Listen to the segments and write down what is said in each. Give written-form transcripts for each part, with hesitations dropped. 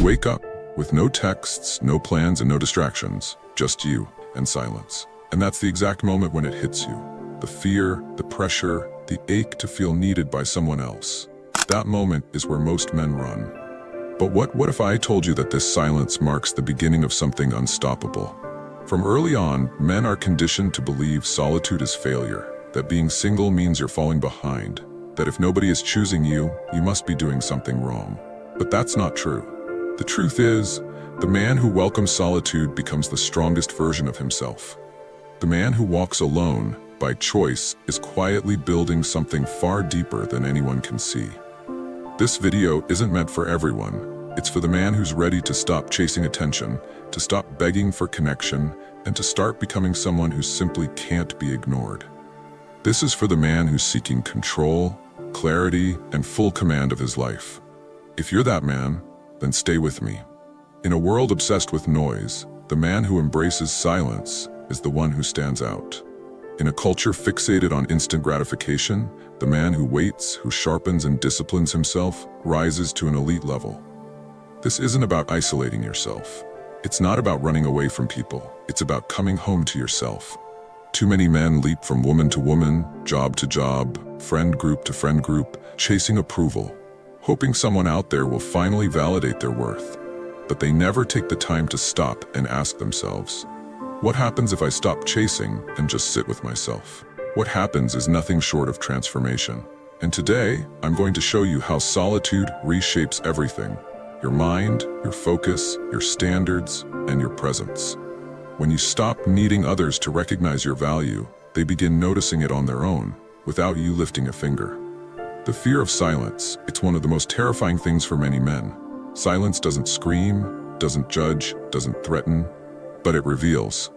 You wake up with no texts, no plans, and no distractions, just you and silence. And that's the exact moment when it hits you. The fear, the pressure, the ache to feel needed by someone else. That moment is where most men run. But what if I told you that this silence marks the beginning of something unstoppable? From early on, men are conditioned to believe solitude is failure, that being single means you're falling behind, that if nobody is choosing you, you must be doing something wrong. But that's not true. The truth is, the man who welcomes solitude becomes the strongest version of himself. The man who walks alone, by choice, is quietly building something far deeper than anyone can see. This video isn't meant for everyone. It's for the man who's ready to stop chasing attention, to stop begging for connection, and to start becoming someone who simply can't be ignored. This is for the man who's seeking control, clarity, and full command of his life. If you're that man, then stay with me. In a world obsessed with noise, the man who embraces silence is the one who stands out. In a culture fixated on instant gratification, the man who waits, who sharpens and disciplines himself, rises to an elite level. This isn't about isolating yourself. It's not about running away from people. It's about coming home to yourself. Too many men leap from woman to woman, job to job, friend group to friend group, chasing approval, hoping someone out there will finally validate their worth. But they never take the time to stop and ask themselves, what happens if I stop chasing and just sit with myself? What happens is nothing short of transformation. And today, I'm going to show you how solitude reshapes everything. Your mind, your focus, your standards, and your presence. When you stop needing others to recognize your value, they begin noticing it on their own, without you lifting a finger. The fear of silence, it's one of the most terrifying things for many men. Silence doesn't scream, doesn't judge, doesn't threaten, but it reveals.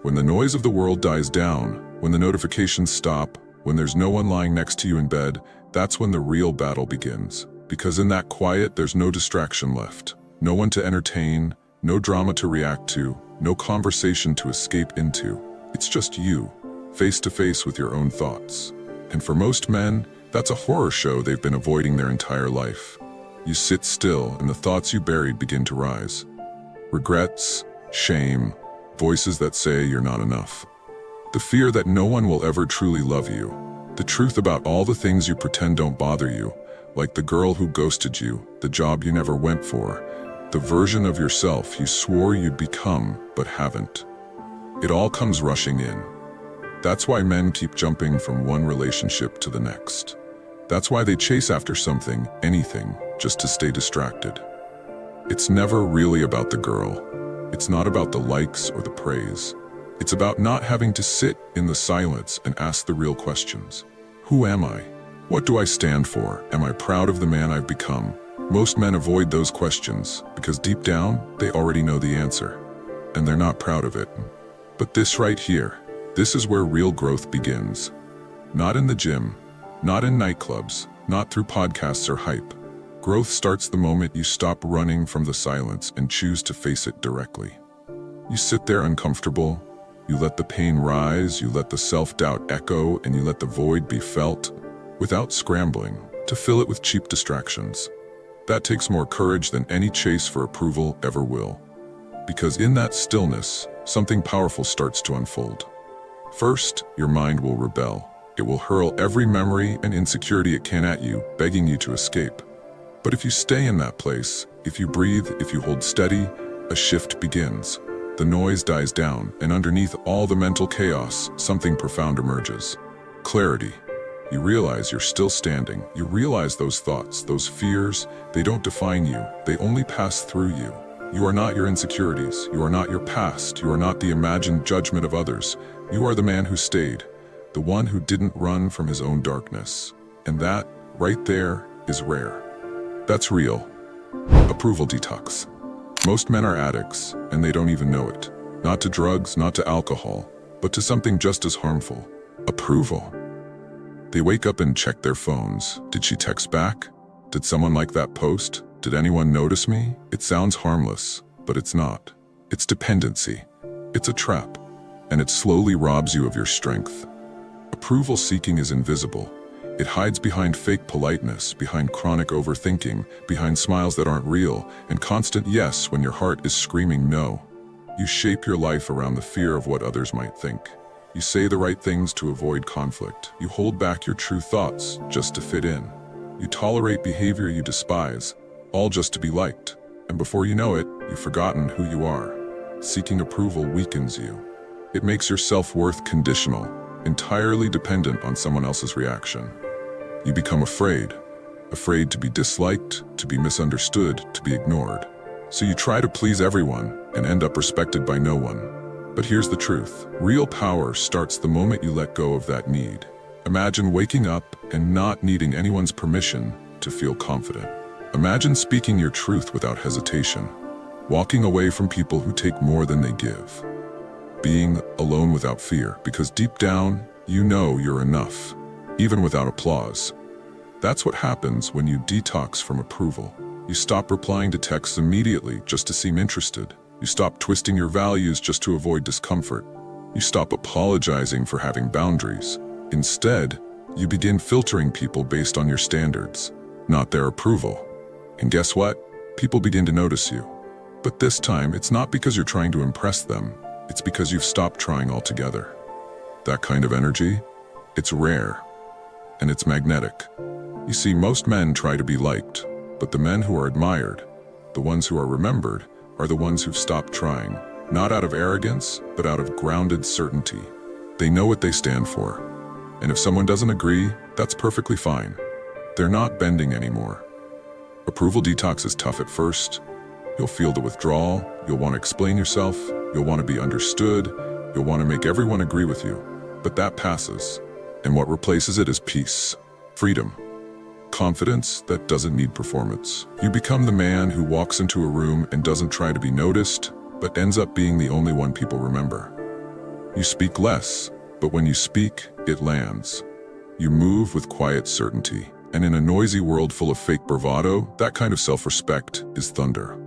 When the noise of the world dies down, when the notifications stop, when there's no one lying next to you in bed, that's when the real battle begins. Because in that quiet, there's no distraction left. No one to entertain, no drama to react to, no conversation to escape into. It's just you, face to face with your own thoughts. And for most men, that's a horror show they've been avoiding their entire life. You sit still and the thoughts you buried begin to rise. Regrets, shame, voices that say you're not enough. The fear that no one will ever truly love you. The truth about all the things you pretend don't bother you, like the girl who ghosted you, the job you never went for, the version of yourself you swore you'd become but haven't. It all comes rushing in. That's why men keep jumping from one relationship to the next. That's why they chase after something, anything, just to stay distracted. It's never really about the girl. It's not about the likes or the praise. It's about not having to sit in the silence and ask the real questions. Who am I? What do I stand for? Am I proud of the man I've become? Most men avoid those questions because deep down, they already know the answer. And they're not proud of it. But this right here, this is where real growth begins. Not in the gym, not in nightclubs, not through podcasts or hype. Growth starts the moment you stop running from the silence and choose to face it directly. You sit there uncomfortable, you let the pain rise, you let the self-doubt echo, and you let the void be felt, without scrambling to fill it with cheap distractions. That takes more courage than any chase for approval ever will. Because in that stillness, something powerful starts to unfold. First, your mind will rebel. It will hurl every memory and insecurity it can at you, begging you to escape. But if you stay in that place, if you breathe, if you hold steady, a shift begins. The noise dies down, and underneath all the mental chaos, something profound emerges. Clarity. You realize you're still standing. You realize those thoughts, those fears, they don't define you. They only pass through you. You are not your insecurities. You are not your past. You are not the imagined judgment of others. You are the man who stayed, the one who didn't run from his own darkness. And that, right there, is rare. That's real. Approval detox. Most men are addicts, and they don't even know it. Not to drugs, not to alcohol, but to something just as harmful. Approval. They wake up and check their phones. Did she text back? Did someone like that post? Did anyone notice me? It sounds harmless, but it's not. It's dependency. It's a trap, and it slowly robs you of your strength. Approval seeking is invisible. It hides behind fake politeness, behind chronic overthinking, behind smiles that aren't real, and constant yes when your heart is screaming no. You shape your life around the fear of what others might think. You say the right things to avoid conflict. You hold back your true thoughts just to fit in. You tolerate behavior you despise, all just to be liked. And before you know it, you've forgotten who you are. Seeking approval weakens you. It makes your self-worth conditional, entirely dependent on someone else's reaction. You become afraid to be disliked, to be misunderstood, to be ignored. So you try to please everyone and end up respected by no one. But here's the truth. Real power starts the moment you let go of that need. Imagine waking up and not needing anyone's permission to feel confident. Imagine speaking your truth without hesitation, walking away from people who take more than they give, being alone without fear, because deep down, you know you're enough, even without applause. That's what happens when you detox from approval. You stop replying to texts immediately just to seem interested. You stop twisting your values just to avoid discomfort. You stop apologizing for having boundaries. Instead, you begin filtering people based on your standards, not their approval. And guess what? People begin to notice you. But this time, it's not because you're trying to impress them. It's because you've stopped trying altogether. That kind of energy, it's rare, and it's magnetic. You see, most men try to be liked, but the men who are admired, the ones who are remembered, are the ones who've stopped trying, not out of arrogance, but out of grounded certainty. They know what they stand for. And if someone doesn't agree, that's perfectly fine. They're not bending anymore. Approval detox is tough at first. You'll feel the withdrawal, you'll want to explain yourself, you'll want to be understood, you'll want to make everyone agree with you. But that passes, and what replaces it is peace, freedom, confidence that doesn't need performance. You become the man who walks into a room and doesn't try to be noticed, but ends up being the only one people remember. You speak less, but when you speak, it lands. You move with quiet certainty, and in a noisy world full of fake bravado, that kind of self-respect is thunder.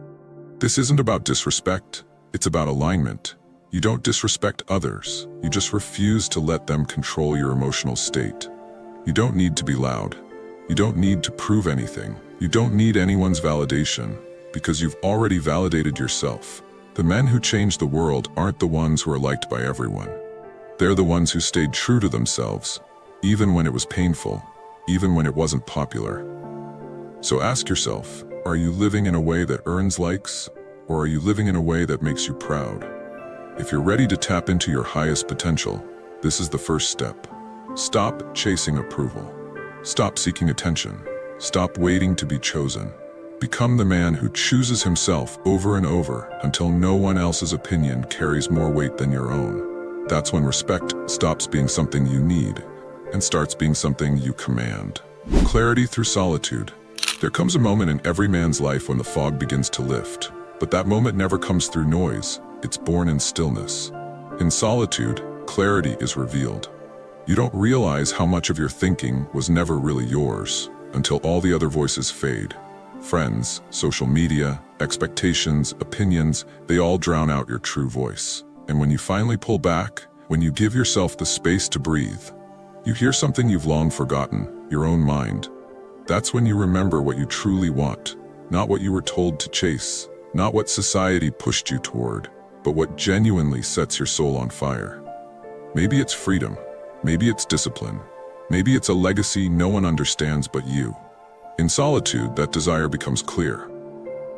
This isn't about disrespect, it's about alignment. You don't disrespect others, you just refuse to let them control your emotional state. You don't need to be loud. You don't need to prove anything. You don't need anyone's validation, because you've already validated yourself. The men who change the world aren't the ones who are liked by everyone. They're the ones who stayed true to themselves, even when it was painful, even when it wasn't popular. So ask yourself, are you living in a way that earns likes, or are you living in a way that makes you proud? If you're ready to tap into your highest potential, this is the first step. Stop chasing approval. Stop seeking attention. Stop waiting to be chosen. Become the man who chooses himself over and over until no one else's opinion carries more weight than your own. That's when respect stops being something you need and starts being something you command. Clarity through solitude. There comes a moment in every man's life when the fog begins to lift, but that moment never comes through noise. It's born in stillness. In solitude, clarity is revealed. You don't realize how much of your thinking was never really yours until all the other voices fade. Friends, social media, expectations, opinions, they all drown out your true voice. And when you finally pull back, when you give yourself the space to breathe, you hear something you've long forgotten, your own mind. That's when you remember what you truly want, not what you were told to chase, not what society pushed you toward, but what genuinely sets your soul on fire. Maybe it's freedom, maybe it's discipline, maybe it's a legacy no one understands but you. In solitude, that desire becomes clear.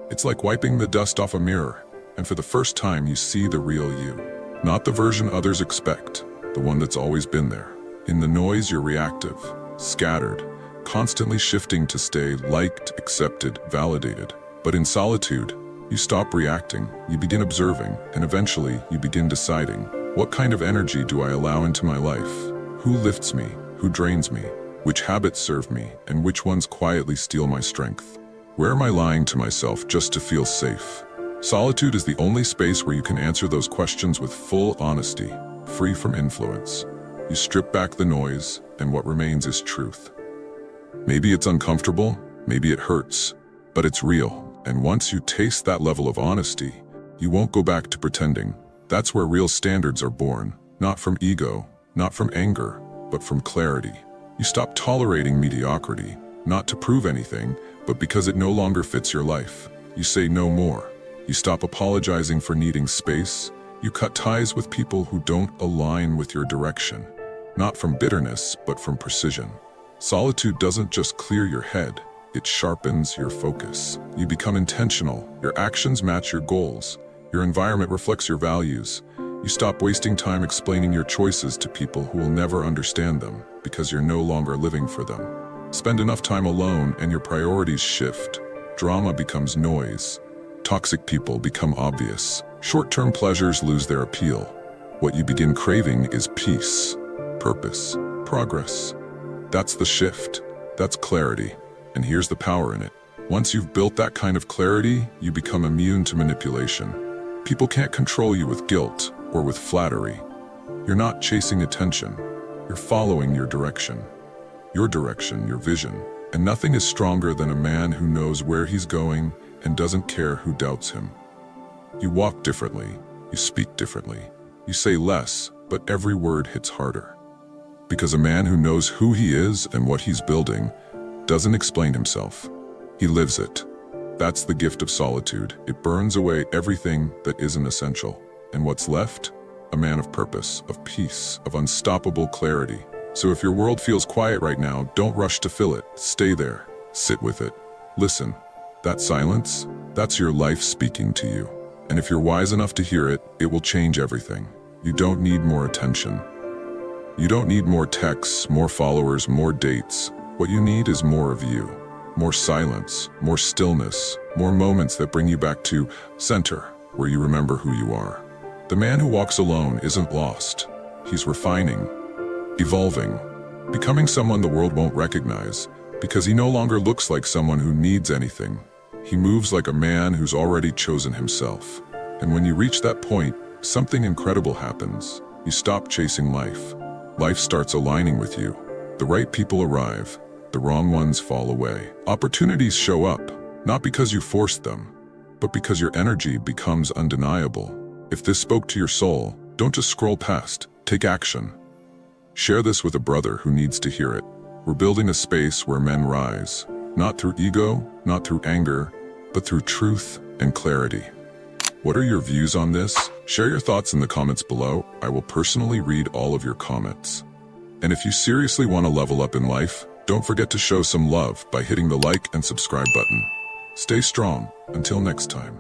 It's like wiping the dust off a mirror, and for the first time you see the real you. Not the version others expect, the one that's always been there. In the noise, you're reactive, scattered, constantly shifting to stay liked, accepted, validated. But in solitude, you stop reacting, you begin observing, and eventually you begin deciding, what kind of energy do I allow into my life? Who lifts me? Who drains me? Which habits serve me, and which ones quietly steal my strength? Where am I lying to myself just to feel safe? Solitude is the only space where you can answer those questions with full honesty, free from influence. You strip back the noise, and what remains is truth. Maybe it's uncomfortable, maybe it hurts, but it's real. And once you taste that level of honesty, you won't go back to pretending. That's where real standards are born, not from ego, not from anger, but from clarity. You stop tolerating mediocrity, not to prove anything, but because it no longer fits your life. You say no more. You stop apologizing for needing space. You cut ties with people who don't align with your direction. Not from bitterness, but from precision. Solitude doesn't just clear your head, it sharpens your focus. You become intentional. Your actions match your goals. Your environment reflects your values. You stop wasting time explaining your choices to people who will never understand them because you're no longer living for them. Spend enough time alone and your priorities shift. Drama becomes noise. Toxic people become obvious. Short-term pleasures lose their appeal. What you begin craving is peace, purpose, progress. That's the shift. That's clarity. And here's the power in it. Once you've built that kind of clarity, you become immune to manipulation. People can't control you with guilt or with flattery. You're not chasing attention. You're following your direction, your vision. And nothing is stronger than a man who knows where he's going and doesn't care who doubts him. You walk differently. You speak differently. You say less, but every word hits harder. Because a man who knows who he is and what he's building doesn't explain himself. He lives it. That's the gift of solitude. It burns away everything that isn't essential. And what's left? A man of purpose, of peace, of unstoppable clarity. So if your world feels quiet right now, don't rush to fill it. Stay there. Sit with it. Listen. That silence, that's your life speaking to you. And if you're wise enough to hear it, it will change everything. You don't need more attention. You don't need more texts, more followers, more dates. What you need is more of you. More silence, more stillness, more moments that bring you back to center, where you remember who you are. The man who walks alone isn't lost. He's refining, evolving, becoming someone the world won't recognize, because he no longer looks like someone who needs anything. He moves like a man who's already chosen himself. And when you reach that point, something incredible happens. You stop chasing life. Life starts aligning with you. The right people arrive. The wrong ones fall away. Opportunities show up, not because you forced them, but because your energy becomes undeniable. If this spoke to your soul, don't just scroll past. Take action. Share this with a brother who needs to hear it. We're building a space where men rise, not through ego, not through anger, but through truth and clarity. What are your views on this? Share your thoughts in the comments below. I will personally read all of your comments. And if you seriously want to level up in life, don't forget to show some love by hitting the like and subscribe button. Stay strong. Until next time.